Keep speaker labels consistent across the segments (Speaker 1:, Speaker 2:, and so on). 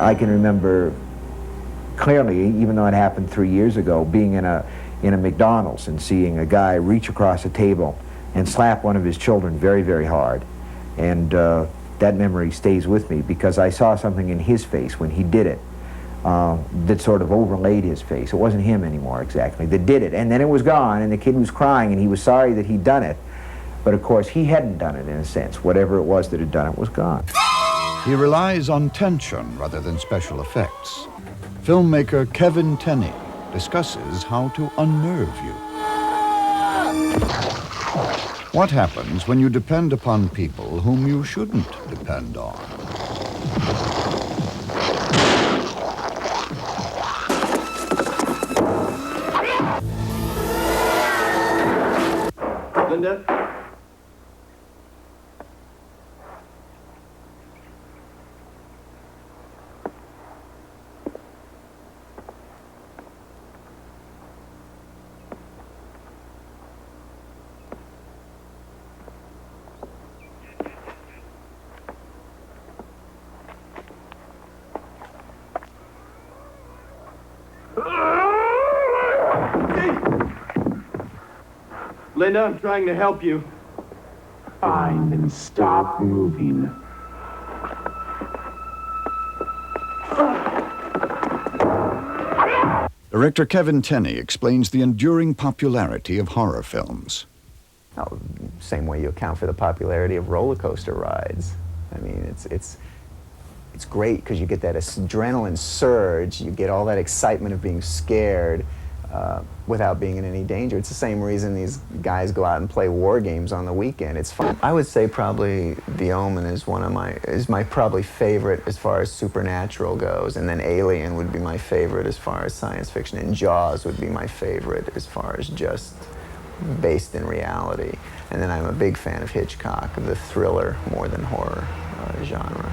Speaker 1: I can remember clearly, even though it happened 3 years ago, being in a McDonald's and seeing a guy reach across a table and slap one of his children very, very hard. And that memory stays with me because I saw something in his face when he did it that sort of overlaid his face. It wasn't him anymore exactly that did it. And then it was gone, and the kid was crying, and he was sorry that he'd done it. But of course, he hadn't done it in a sense. Whatever it was that had done it was gone.
Speaker 2: He relies on tension rather than special effects. Filmmaker Kevin Tenney discusses how to unnerve you. What happens when you depend upon people whom you shouldn't depend on?
Speaker 3: Linda? Linda, I'm trying to help you.
Speaker 4: Fine, then stop moving.
Speaker 2: Director Kevin Tenney explains the enduring popularity of horror films.
Speaker 5: Oh, same way you account for the popularity of roller coaster rides. I mean, it's great because you get that adrenaline surge, you get all that excitement of being scared without being in any danger. It's the same reason these guys go out and play war games on the weekend. It's fun. I would say probably The Omen is my probably favorite as far as supernatural goes, and then Alien would be my favorite as far as science fiction, and Jaws would be my favorite as far as just based in reality. And then I'm a big fan of Hitchcock, the thriller more than horror genre.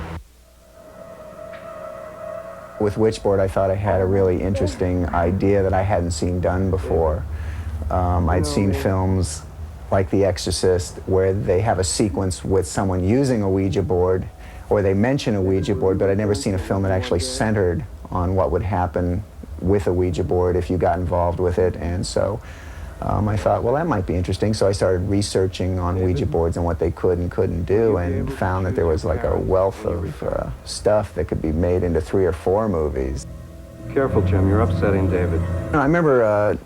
Speaker 5: With Witchboard, I thought I had a really interesting idea that I hadn't seen done before. I'd seen films like The Exorcist where they have a sequence with someone using a Ouija board, or they mention a Ouija board, but I'd never seen a film that actually centered on what would happen with a Ouija board if you got involved with it. And so I thought, well, that might be interesting. So I started researching on Ouija boards and what they could and couldn't do, and found that there was like a wealth of stuff that could be made into 3 or 4 movies.
Speaker 3: Careful, Jim, you're upsetting David.
Speaker 5: I remember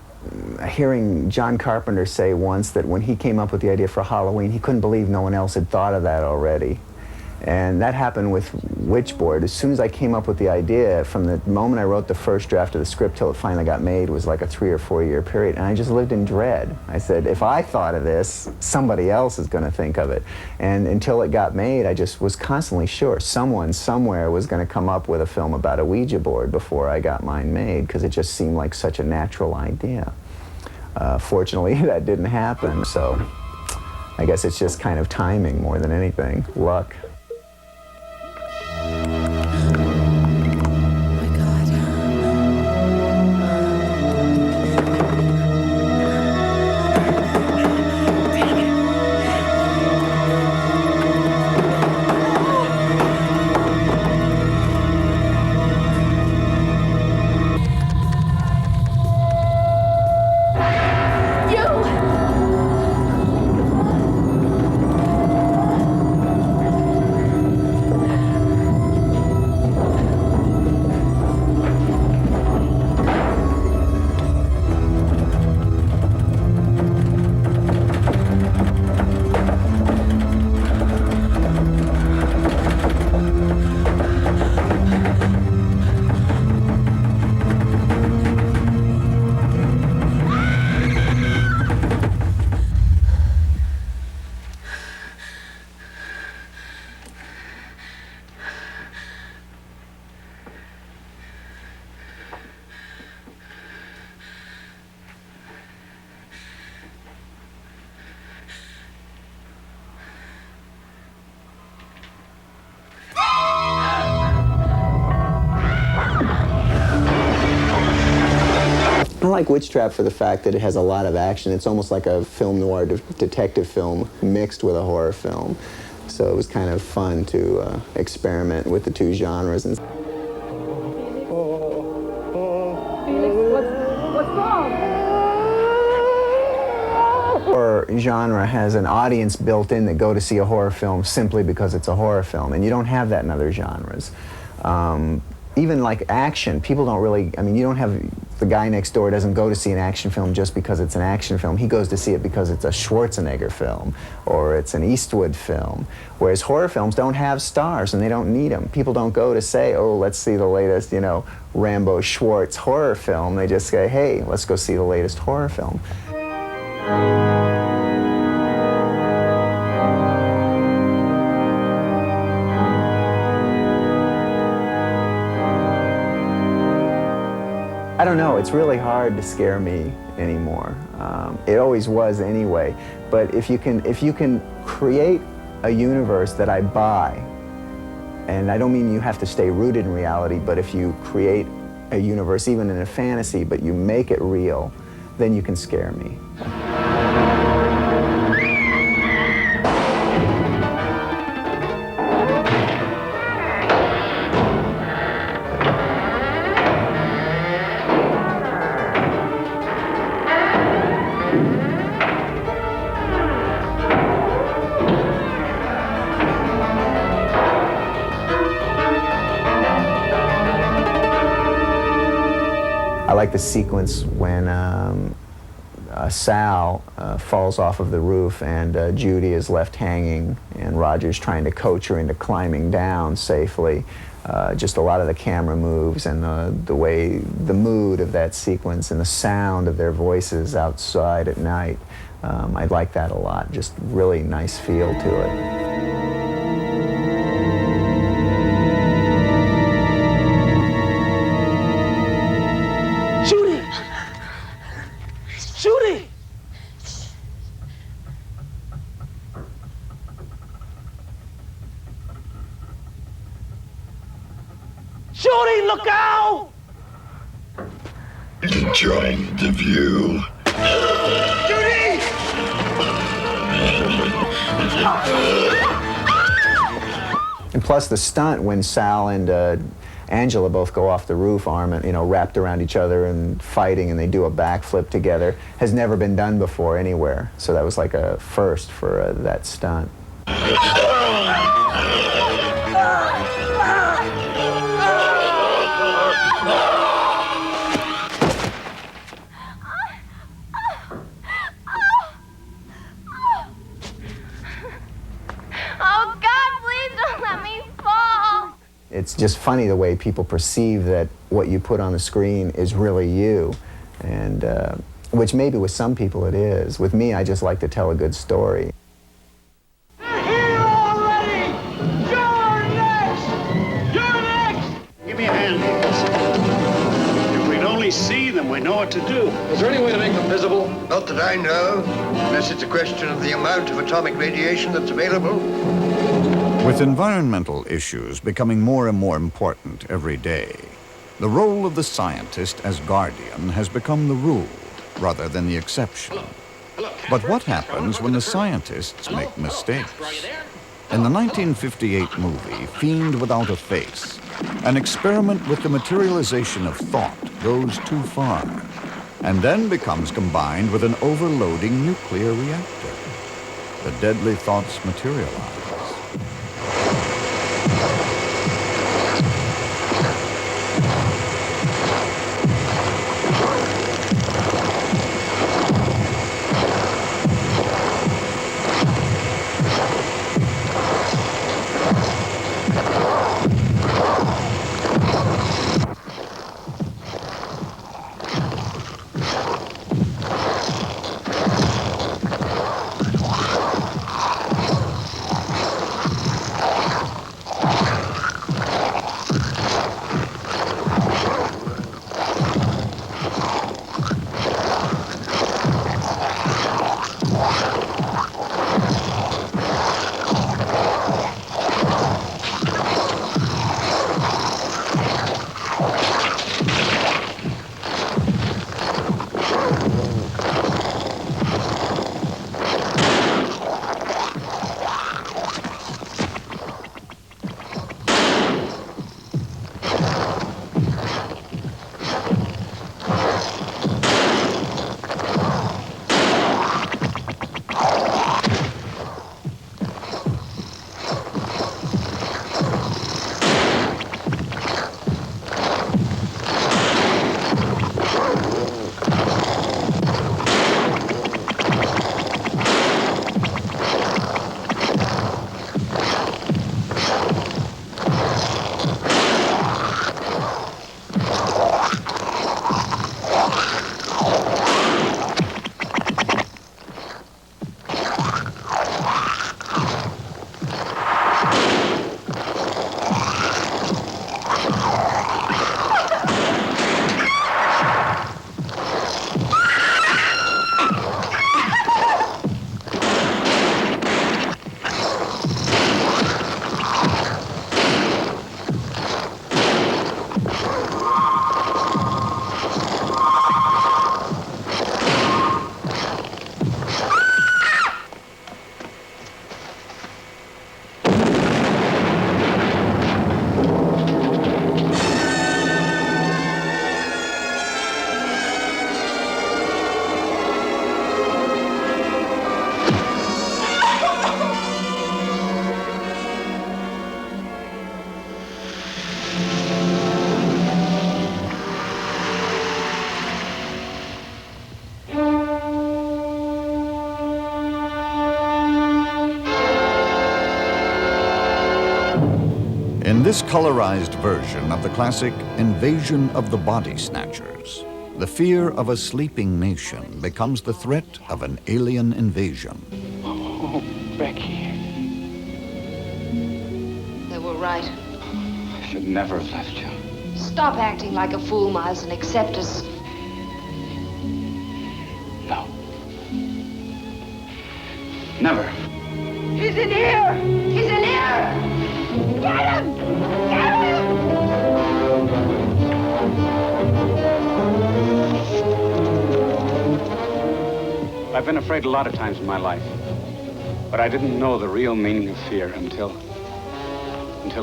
Speaker 5: hearing John Carpenter say once that when he came up with the idea for Halloween, he couldn't believe no one else had thought of that already. And that happened with Witchboard. As soon as I came up with the idea, from the moment I wrote the first draft of the script till it finally got made was like a 3 or 4 year period, and I just lived in dread. I said, if I thought of this, somebody else is going to think of it. And until it got made, I just was constantly sure someone somewhere was going to come up with a film about a Ouija board before I got mine made, because it just seemed like such a natural idea. Fortunately, that didn't happen, so I guess it's just kind of timing more than anything, luck. I like Witch Trap for the fact that it has a lot of action. It's almost like a film noir detective film mixed with a horror film. So it was kind of fun to experiment with the 2 genres. horror genre has an audience built in that go to see a horror film simply because it's a horror film, and you don't have that in other genres. Even like action, people don't really, I mean, you don't have, the guy next door doesn't go to see an action film just because it's an action film. He goes to see it because it's a Schwarzenegger film or it's an Eastwood film. Whereas horror films don't have stars and they don't need them. People don't go to say, oh, let's see the latest, you know, Rambo Schwartz horror film. They just say, hey, let's go see the latest horror film. I don't know, it's really hard to scare me anymore. It always was anyway, but if you can create a universe that I buy, and I don't mean you have to stay rooted in reality, but if you create a universe, even in a fantasy, but you make it real, then you can scare me. I like the sequence when Sal falls off of the roof and Judy is left hanging and Roger's trying to coach her into climbing down safely. Just a lot of the camera moves and the way, the mood of that sequence and the sound of their voices outside at night. I like that a lot, just really nice feel to it.
Speaker 6: Judy! Judy, look out!
Speaker 7: Enjoying the view.
Speaker 6: Judy!
Speaker 5: And plus the stunt when Sal and Angela both go off the roof, wrapped around each other and fighting, and they do a backflip together, has never been done before anywhere. So that was like a first for that stunt.
Speaker 8: Oh, God, please don't let me fall.
Speaker 5: It's just funny the way people perceive that what you put on the screen is really you, and which maybe with some people it is. With me, I just like to tell a good story.
Speaker 6: They're here already! You're next! You're next!
Speaker 9: Give me a hand. If we'd only see them, we know what to do.
Speaker 3: Is there any way to make them visible?
Speaker 7: Not that I know, unless it's a question of the amount of atomic radiation that's available.
Speaker 2: With environmental issues becoming more and more important every day, the role of the scientist as guardian has become the rule rather than the exception. But what happens when the scientists make mistakes? In the 1958 movie, Fiend Without a Face, an experiment with the materialization of thought goes too far and then becomes combined with an overloading nuclear reactor. The deadly thoughts materialize. colorized version of the classic Invasion of the Body Snatchers. The fear of a sleeping nation becomes the threat of an alien invasion.
Speaker 4: Oh, Becky.
Speaker 10: They were right.
Speaker 4: I should never have left you.
Speaker 10: Stop acting like a fool, Miles, and accept us.
Speaker 4: No. Never.
Speaker 6: He's in here! He's in here! Get him! Get him!
Speaker 9: I've been afraid a lot of times in my life, but I didn't know the real meaning of fear until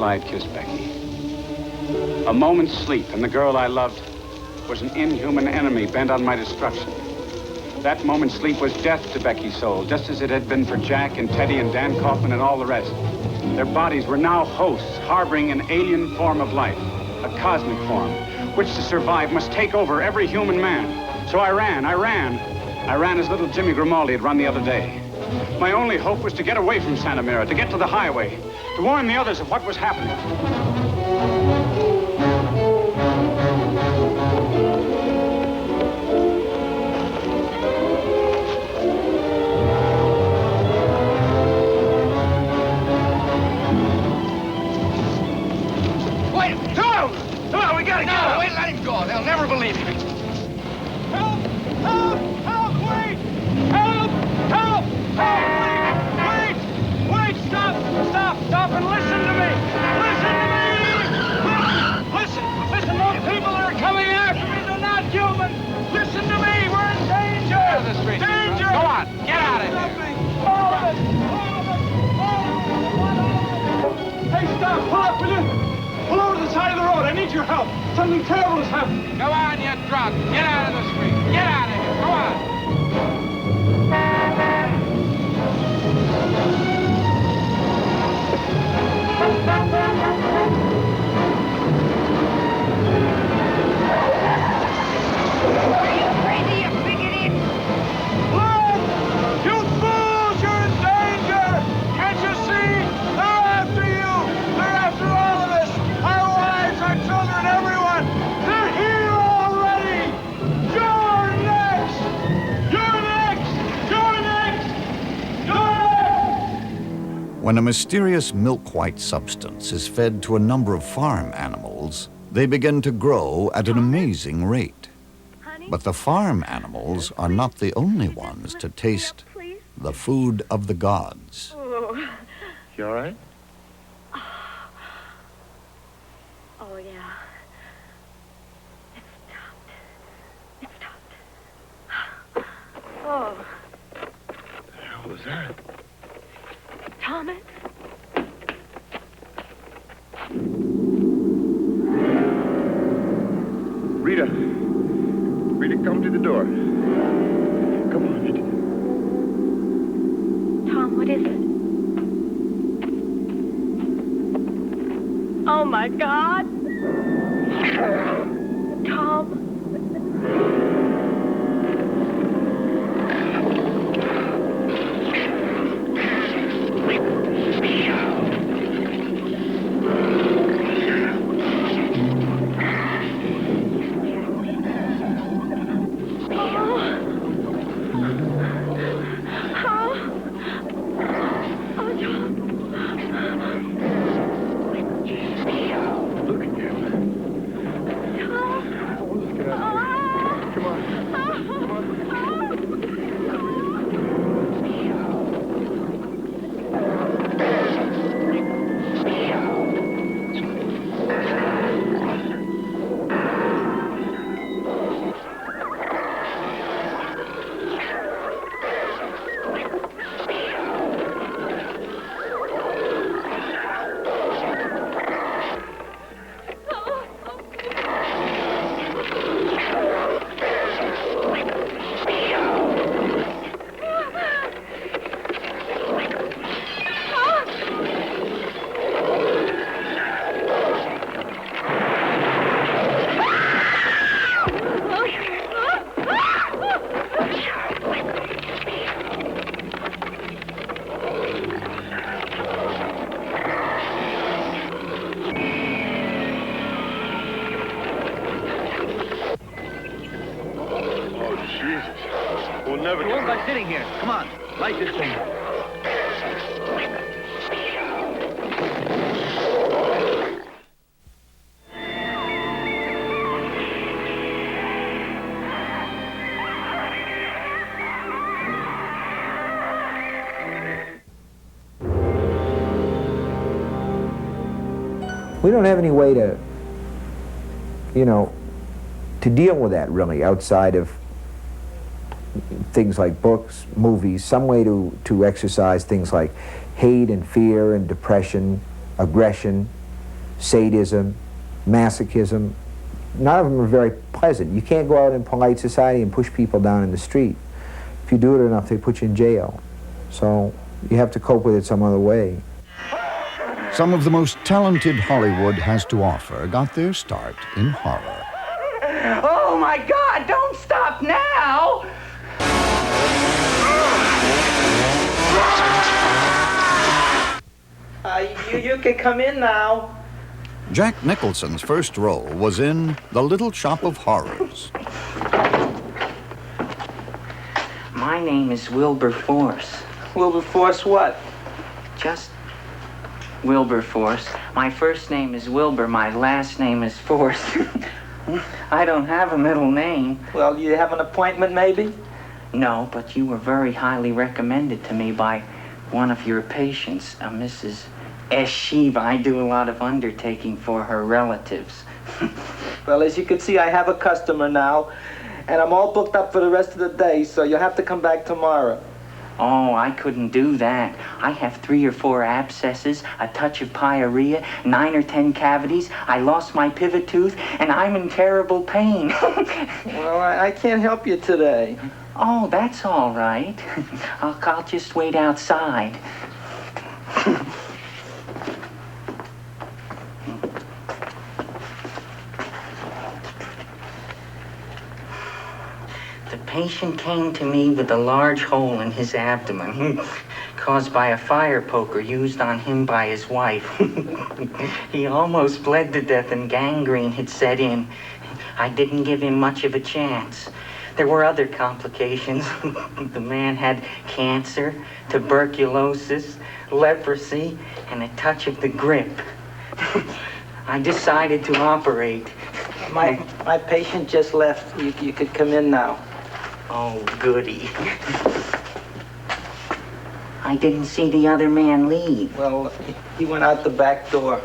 Speaker 9: I had kissed Becky. A moment's sleep, and the girl I loved was an inhuman enemy bent on my destruction. That moment's sleep was death to Becky's soul, just as it had been for Jack and Teddy and Dan Kaufman and all the rest. Their bodies were now hosts, harboring an alien form of life, a cosmic form, which to survive must take over every human man. So I ran as little Jimmy Grimaldi had run the other day. My only hope was to get away from Santa Mira, to get to the highway, to warn the others of what was happening.
Speaker 6: Wait! Come on, we gotta go! Wait, let him go. They'll never believe him. Help! Help! Help! Wait! Help! Help! Help! Wait! Wait! Stop! Stop! Stop and listen to me! Listen to me! Listen! Listen! Those people that are coming after me, they're not human! Listen to me! We're in danger! Out of the street! Danger! Go on! Get out of here! All of it! All of it! All of it! Hey, stop! Pull up, will you? Pull over to the side of the road. I need your help. Something terrible has happened.
Speaker 11: Go on, you drunk. Get out of the street. Get out of here. Go on.
Speaker 6: Are you crazy, you big idiot? Look! You fools! You're in danger! Can't you see? They're after you! They're after all of us! Our wives, our children, everyone! They're here already! You're next! You're next! You're next! You're next!
Speaker 2: When a mysterious milk-white substance is fed to a number of farm animals, they begin to grow at an amazing rate. But the farm animals are not the only ones to taste the food of the gods.
Speaker 3: You all right?
Speaker 8: Oh, yeah. It stopped. Oh,
Speaker 3: What the hell was that?
Speaker 8: Thomas.
Speaker 3: Rita. Rita, come to the door. Come on, Rita.
Speaker 8: Tom, what is it? Oh, my God. Tom.
Speaker 3: Look again. Come never
Speaker 6: You won't by sitting here. Come on, light this thing.
Speaker 1: We don't have any way to, you know, to deal with that really outside of things like books, movies, some way to exercise things like hate and fear and depression, aggression, sadism, masochism. None of them are very pleasant. You can't go out in polite society and push people down in the street. If you do it enough, they put you in jail. So you have to cope with it some other way.
Speaker 2: Some of the most talented Hollywood has to offer got their start in horror.
Speaker 11: Oh, my God, don't stop now!
Speaker 6: You can come in now.
Speaker 2: Jack Nicholson's first role was in The Little Shop of Horrors.
Speaker 12: My name is Wilberforce.
Speaker 6: Wilberforce what?
Speaker 12: Just Wilberforce. My first name is Wilbur, my last name is Force. I don't have a middle name.
Speaker 6: Well, you have an appointment, maybe?
Speaker 12: No, but you were very highly recommended to me by one of your patients, a Mrs. S. Shiva. I do a lot of undertaking for her relatives.
Speaker 6: Well, as you can see, I have a customer now, and I'm all booked up for the rest of the day, so you'll have to come back tomorrow.
Speaker 12: Oh, I couldn't do that. I have 3 or 4 abscesses, a touch of pyorrhea, 9 or 10 cavities. I lost my pivot tooth, and I'm in terrible pain.
Speaker 6: Well, I can't help you today.
Speaker 12: Oh, that's all right. I'll just wait outside. The patient came to me with a large hole in his abdomen, caused by a fire poker used on him by his wife. He almost bled to death and gangrene had set in. I didn't give him much of a chance. There were other complications. The man had cancer, tuberculosis, leprosy, and a touch of the grip. I decided to operate.
Speaker 6: My patient just left. You could come in now.
Speaker 12: Oh, goody. I didn't see the other man leave.
Speaker 6: Well, he went out the back door.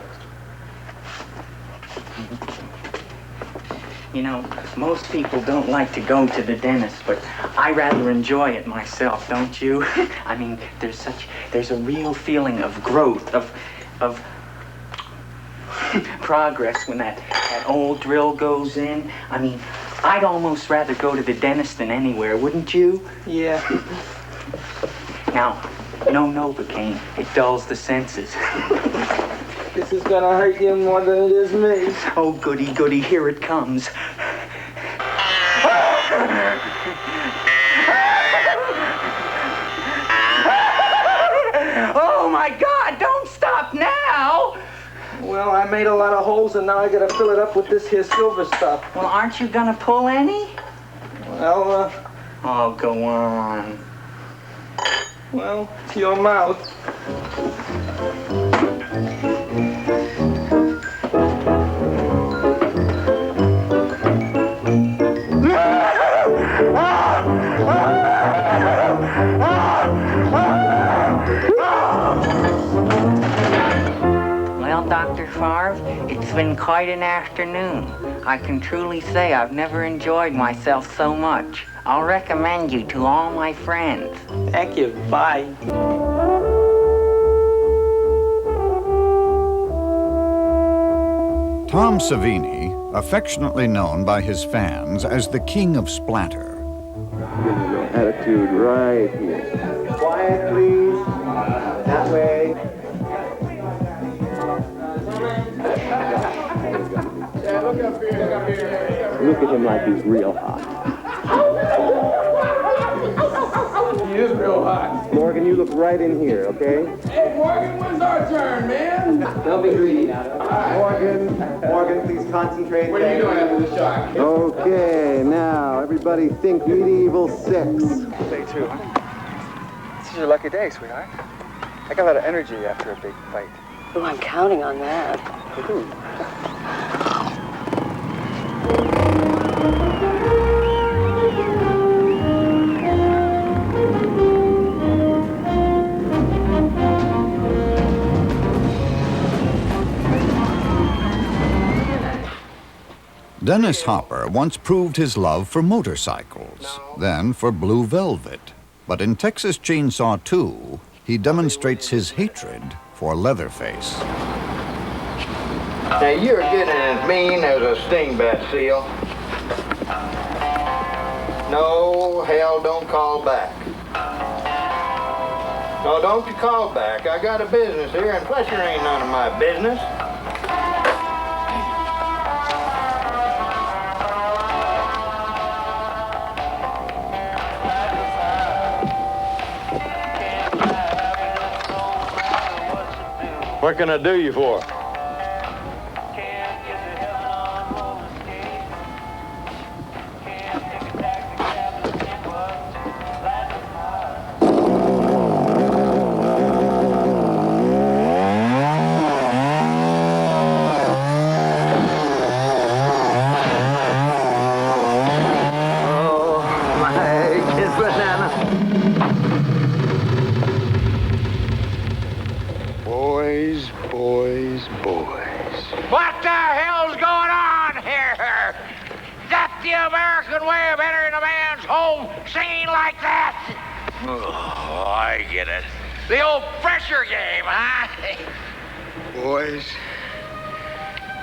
Speaker 12: You know, most people don't like to go to the dentist, but I rather enjoy it myself, don't you? I mean, there's a real feeling of growth, of progress when that old drill goes in. I mean, I'd almost rather go to the dentist than anywhere, wouldn't you?
Speaker 6: Yeah.
Speaker 12: Now, no Novocaine. It dulls the senses.
Speaker 6: This is gonna hurt you more than it is me.
Speaker 12: Oh, goody, goody, here it comes.
Speaker 11: Oh, my God, don't stop now!
Speaker 6: Well, I made a lot of holes, and now I gotta fill it up with this here silver stuff.
Speaker 12: Well, aren't you gonna pull any?
Speaker 6: Well,
Speaker 12: Oh, go on.
Speaker 6: Well, it's your mouth.
Speaker 12: Well, Dr. Favre, it's been quite an afternoon. I can truly say I've never enjoyed myself so much. I'll recommend you to all my friends.
Speaker 6: Thank you. Bye.
Speaker 2: Tom Savini, affectionately known by his fans as the King of Splatter.
Speaker 3: Attitude right here.
Speaker 5: Quiet, please. That way.
Speaker 3: Look at him like he's real hot.
Speaker 11: is real hot.
Speaker 13: Morgan, you look right in here, okay?
Speaker 11: Hey, Morgan, when's our turn, man?
Speaker 13: Don't be greedy now. Morgan, please concentrate.
Speaker 11: What are you doing after the shot?
Speaker 13: Okay, now, everybody think medieval 6.
Speaker 14: Day 2, huh? This is your lucky day, sweetheart. I got a lot of energy after a big fight.
Speaker 15: Oh, I'm counting on that.
Speaker 2: Dennis Hopper once proved his love for motorcycles, then for blue velvet. But in Texas Chainsaw 2, he demonstrates his hatred for Leatherface.
Speaker 16: Now, you're getting as mean as a stingbat seal. No, hell, don't call back. No, don't you call back. I got a business here, and plus you ain't none of my business. What can I do you for?
Speaker 11: What the hell's going on here? That the American way of entering a man's home singing like that? Oh, I get it. The old pressure game, huh?
Speaker 17: Boys,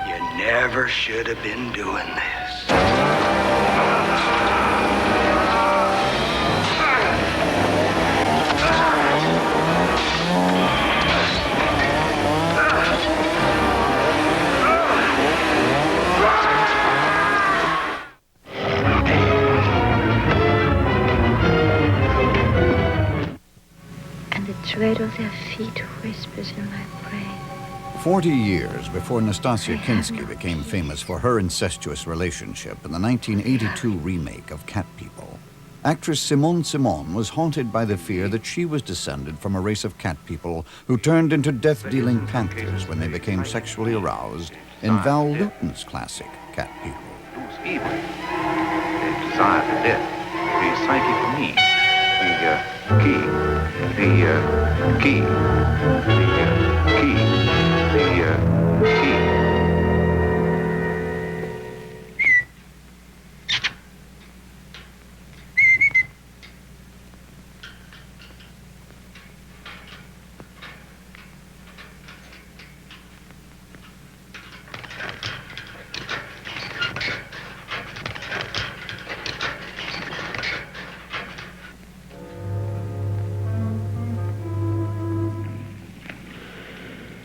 Speaker 17: you never should have been doing this.
Speaker 8: tread of their feet whispers in my brain.
Speaker 2: 40 years before Nastasia Kinski became famous for her incestuous relationship in the 1982 remake of Cat People, actress Simone Simon was haunted by the fear that she was descended from a race of cat people who turned into death-dealing panthers when they became sexually aroused in Val Lewton's classic Cat People.
Speaker 3: Who's evil? They desire the death. The psychic need. The key. The key. The key. The key.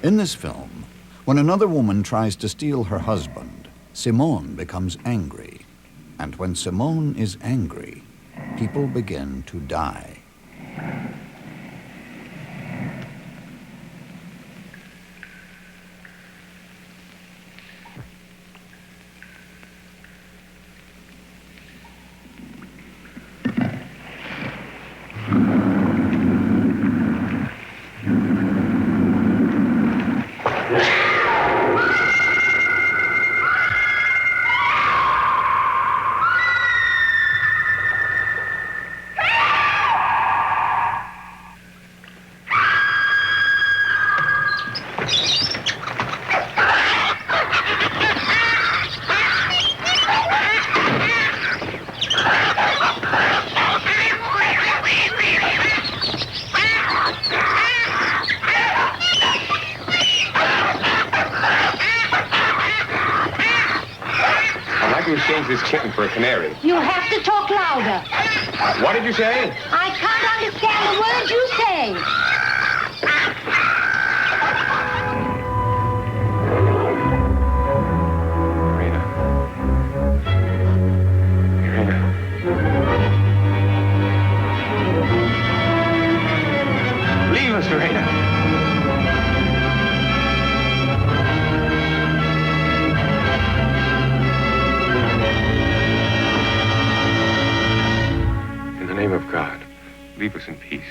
Speaker 2: In this film, when another woman tries to steal her husband, Simone becomes angry. And when Simone is angry, people begin to die.
Speaker 3: This kitten for a canary.
Speaker 10: You have to talk louder.
Speaker 3: What did you say?
Speaker 10: I can't understand the words you say.
Speaker 3: Leave us in peace.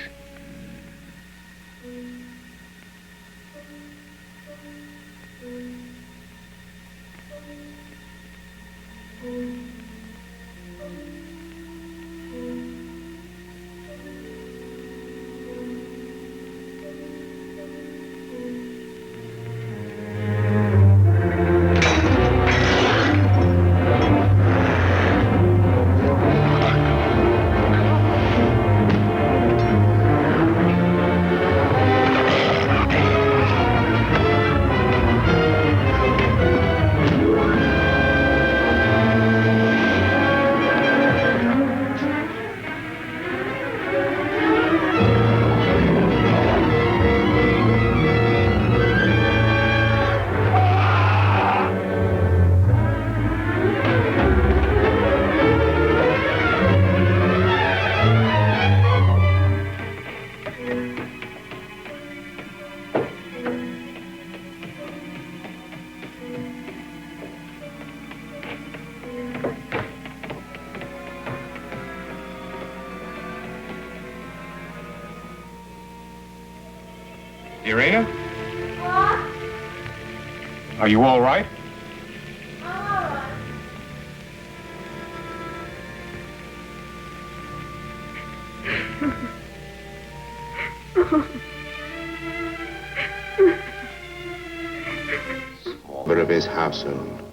Speaker 3: Irena? What? Are you all right?
Speaker 18: Of his house soon.